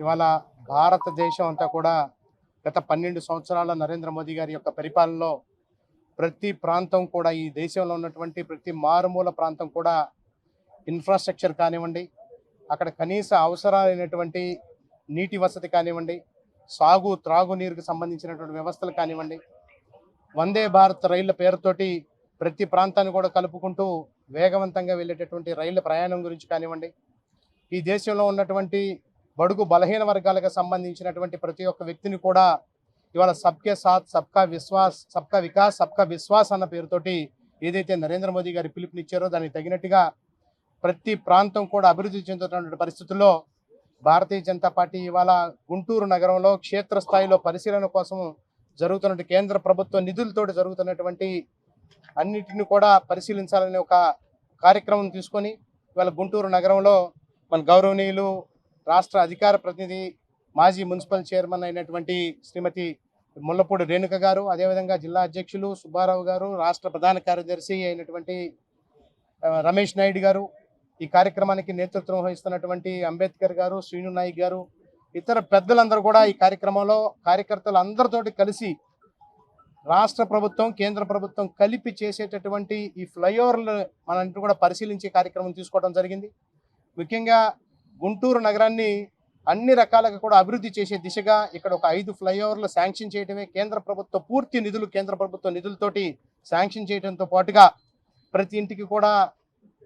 ఇవాళ భారతదేశం అంతా కూడా గత 12 సంవత్సరాల నరేంద్ర మోదీ గారి యొక్క పరిపాలనలో ప్రతి ప్రాంతం కూడా, ఈ దేశంలో ఉన్నటువంటి ప్రతి మారుమూల ప్రాంతం కూడా ఇన్ఫ్రాస్ట్రక్చర్ కానివ్వండి, అక్కడ కనీస అవసరాలైనటువంటి నీటి వసతి కానివ్వండి, సాగు త్రాగునీరుకు సంబంధించినటువంటి వ్యవస్థలు కానివ్వండి, వందే భారత్ రైళ్ల పేరుతోటి ప్రతి ప్రాంతాన్ని కూడా కలుపుకుంటూ వేగవంతంగా వెళ్ళేటటువంటి రైళ్ల ప్రయాణం గురించి కానివ్వండి, ఈ దేశంలో ఉన్నటువంటి బడుగు బలహీన వర్గాలకు సంబంధించినటువంటి ప్రతి ఒక్క వ్యక్తిని కూడా ఇవాళ సబ్కే సాత్ సబ్కా విశ్వాస్, సబ్కా వికాస్ సబ్కా విశ్వాస్ అన్న పేరుతోటి ఏదైతే నరేంద్ర మోదీ గారి పిలుపునిచ్చారో దానికి తగినట్టుగా ప్రతి ప్రాంతం కూడా అభివృద్ధి చెందుతున్నటువంటి పరిస్థితుల్లో భారతీయ జనతా పార్టీ ఇవాళ గుంటూరు నగరంలో క్షేత్రస్థాయిలో పరిశీలన కోసం జరుగుతున్నటువంటి కేంద్ర ప్రభుత్వ నిధులతోటి జరుగుతున్నటువంటి అన్నిటిని కూడా పరిశీలించాలనే ఒక కార్యక్రమం తీసుకొని ఇవాళ గుంటూరు నగరంలో మన గౌరవనీయులు రాష్ట్ర అధికార ప్రతినిధి మాజీ మున్సిపల్ చైర్మన్ అయినటువంటి శ్రీమతి ముల్లపూడి రేణుక గారు, అదేవిధంగా జిల్లా అధ్యక్షులు సుబ్బారావు గారు, రాష్ట్ర ప్రధాన కార్యదర్శి అయినటువంటి రమేష్ నాయుడు గారు, ఈ కార్యక్రమానికి నేతృత్వం వహిస్తున్నటువంటి అంబేద్కర్ గారు, శ్రీను నాయక్ గారు, ఇతర పెద్దలందరూ కూడా ఈ కార్యక్రమంలో కార్యకర్తలు అందరితోటి కలిసి రాష్ట్ర ప్రభుత్వం కేంద్ర ప్రభుత్వం కలిపి చేసేటటువంటి ఈ ఫ్లైఓవర్లు మనంతా కూడా పరిశీలించే కార్యక్రమం తీసుకోవడం జరిగింది. ముఖ్యంగా గుంటూరు నగరాన్ని అన్ని రకాలుగా కూడా అభివృద్ధి చేసే దిశగా ఇక్కడ ఒక 5 ఫ్లైఓవర్లు శాంక్షన్ చేయడమే కేంద్ర ప్రభుత్వ పూర్తి నిధులు, కేంద్ర ప్రభుత్వ నిధులతోటి శాంక్షన్ చేయడంతో పాటుగా ప్రతి ఇంటికి కూడా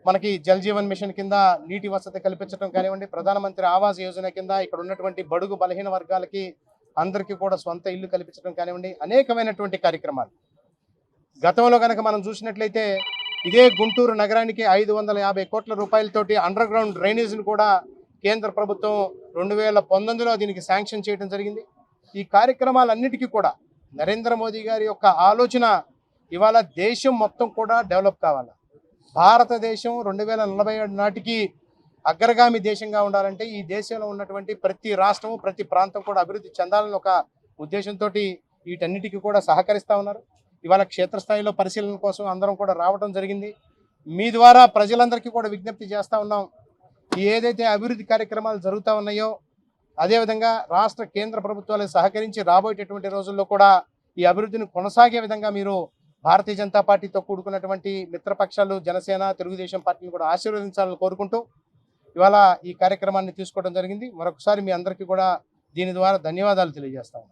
మనకి జల్ జీవన్ మిషన్ కింద నీటి వసతి కల్పించడం కానివ్వండి, ప్రధానమంత్రి ఆవాస్ యోజన కింద ఇక్కడ ఉన్నటువంటి బడుగు బలహీన వర్గాలకి అందరికీ కూడా సొంత ఇల్లు కల్పించడం కానివ్వండి, అనేకమైనటువంటి కార్యక్రమాలు. గతంలో కనుక మనం చూసినట్లయితే ఇదే గుంటూరు నగరానికి 550 కోట్ల రూపాయలతోటి అండర్ గ్రౌండ్ డ్రైనేజీని కూడా కేంద్ర ప్రభుత్వం 2019లో దీనికి శాంక్షన్ చేయడం జరిగింది. ఈ కార్యక్రమాలన్నిటికీ కూడా నరేంద్ర మోదీ గారి యొక్క ఆలోచన ఇవాళ దేశం మొత్తం కూడా డెవలప్ కావాలి. భారతదేశం 2047 నాటికి అగ్రగామి దేశంగా ఉండాలంటే ఈ దేశంలో ఉన్నటువంటి ప్రతి రాష్ట్రము ప్రతి ప్రాంతం కూడా అభివృద్ధి చెందాలని ఒక ఉద్దేశంతో వీటన్నిటికీ కూడా సహకరిస్తూ ఉన్నారు. ఇవాళ క్షేత్రస్థాయిలో పరిశీలన కోసం అందరం కూడా రావడం జరిగింది. మీ ద్వారా ప్రజలందరికీ కూడా విజ్ఞప్తి చేస్తూ ఉన్నాం, ఏదైతే అభివృద్ధి కార్యక్రమాలు జరుగుతూ ఉన్నాయో అదేవిధంగా రాష్ట్ర కేంద్ర ప్రభుత్వాలకు సహకరించి రాబోయేటటువంటి రోజుల్లో కూడా ఈ అభివృద్ధిని కొనసాగే విధంగా మీరు భారతీయ జనతా పార్టీతో కూడుకున్నటువంటి మిత్రపక్షాలు జనసేన, తెలుగుదేశం పార్టీని కూడా ఆశీర్వదించాలని కోరుకుంటూ ఇవాళ ఈ కార్యక్రమాన్ని తీసుకోవడం జరిగింది. మరొకసారి మీ అందరికీ కూడా దీని ద్వారా ధన్యవాదాలు తెలియజేస్తాను.